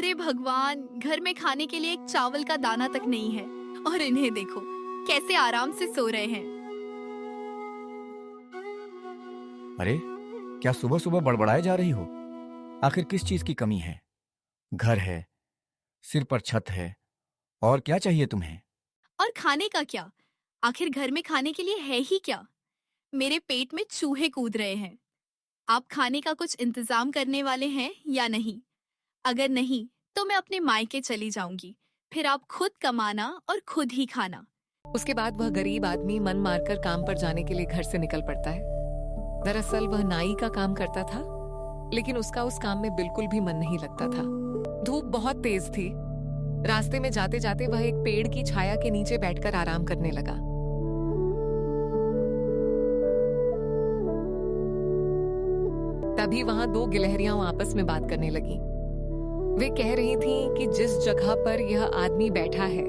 अरे भगवान, घर में खाने के लिए एक चावल का दाना तक नहीं है। और इन्हें देखो, कैसे आराम से सो रहे हैं। अरे, क्या सुबह सुबह बड़बड़ाए जा रही हो? आखिर किस चीज की कमी है? घर है, सिर पर छत है, और क्या चाहिए तुम्हें? और खाने का क्या? आखिर घर में खाने के लिए है ही क्या? मेरे पेट में चूहे कूद रहे हैं। आप खाने का कुछ इंतजाम करने वाले हैं या नहीं? अगर नहीं, तो मैं अपने मायके चली जाऊंगी। फिर आप खुद कमाना और खुद ही खाना। उसके बाद वह गरीब आदमी मन मारकर काम पर जाने के लिए घर से निकल पड़ता है। दरअसल वह नाई का काम करता था, लेकिन उसका उस काम में बिल्कुल भी मन नहीं लगता था। धूप बहुत तेज थी। रास्ते में जाते जाते वह एक पेड़ की छाया के नीचे बैठकर आराम करने लगा। तभी वहां दो गिलहरियां आपस में बात करने लगी। वे कह रही थीं कि जिस जगह पर यह आदमी बैठा है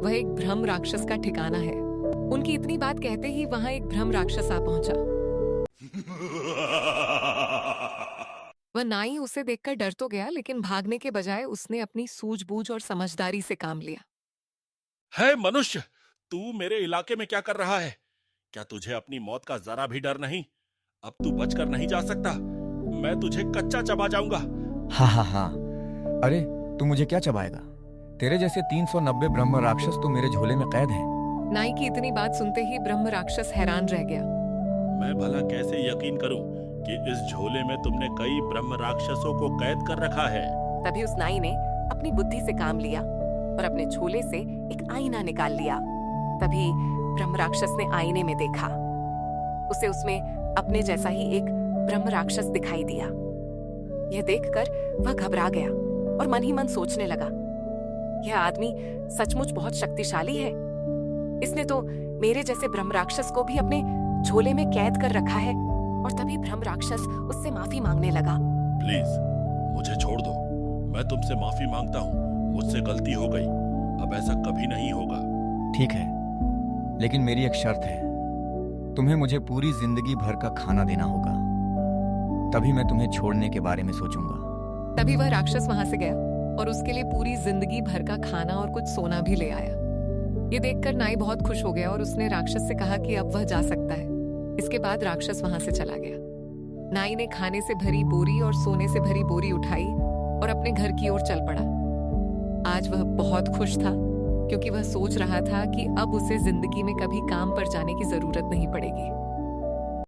वह एक ब्रह्म राक्षस का ठिकाना है। उनकी इतनी बात कहते ही वहां एक ब्रह्म राक्षस आ पहुंचा। वह नाई उसे देखकर डर तो गया, लेकिन भागने के बजाय उसने अपनी सूझबूझ और समझदारी से काम लिया। है मनुष्य, तू मेरे इलाके में क्या कर रहा है? क्या तुझे अपनी मौत का जरा भी डर नहीं? अब तू बचकर नहीं जा सकता। मैं तुझे कच्चा चबा जाऊंगा। हाँ हाँ हाँ। अरे, तू मुझे क्या चबाएगा? तेरे जैसे 390 ब्रह्म राक्षस तो मेरे झोले में कैद हैं। नाई की इतनी बात सुनते ही ब्रह्म राक्षस हैरान रह गया। मैं भला कैसे यकीन करूं कि इस झोले में तुमने कई ब्रह्म राक्षसों को कैद कर रखा है? तभी उस नाई ने अपनी बुद्धि से काम लिया और अपने झोले से एक आईना निकाल लिया। तभी ब्रह्म राक्षस ने आईने में देखा। उसे उसमें अपने जैसा ही एक ब्रह्म राक्षस दिखाई दिया। यह देखकर वह घबरा गया और मन ही मन सोचने लगा, यह आदमी सचमुच बहुत शक्तिशाली है। इसने तो मेरे जैसे ब्रह्म राक्षस को भी अपने झोले में कैद कर रखा है। और तभी ब्रह्म राक्षस उससे माफी मांगने लगा। प्लीज मुझे छोड़ दो। मैं तुमसे माफी मांगता हूँ। मुझसे गलती हो गई। अब ऐसा कभी नहीं होगा। ठीक है, लेकिन मेरी एक शर्त है। तुम्हें मुझे पूरी जिंदगी भर का खाना देना होगा, तभी मैं तुम्हें छोड़ने के बारे में सोचूंगा। तभी वह राक्षस वहां से गया और उसके लिए पूरी जिंदगी भर का खाना और कुछ सोना भी ले आया। ये देखकर नाई बहुत खुश हो गया और उसने राक्षस से कहा कि अब वह जा सकता है। इसके बाद राक्षस वहां से चला गया। नाई ने खाने से भरी बोरी और सोने से भरी बोरी उठाई और अपने घर की ओर चल पड़ा। आज वह बहुत खुश था, क्योंकि वह सोच रहा था कि अब उसे जिंदगी में कभी काम पर जाने की जरूरत नहीं पड़ेगी।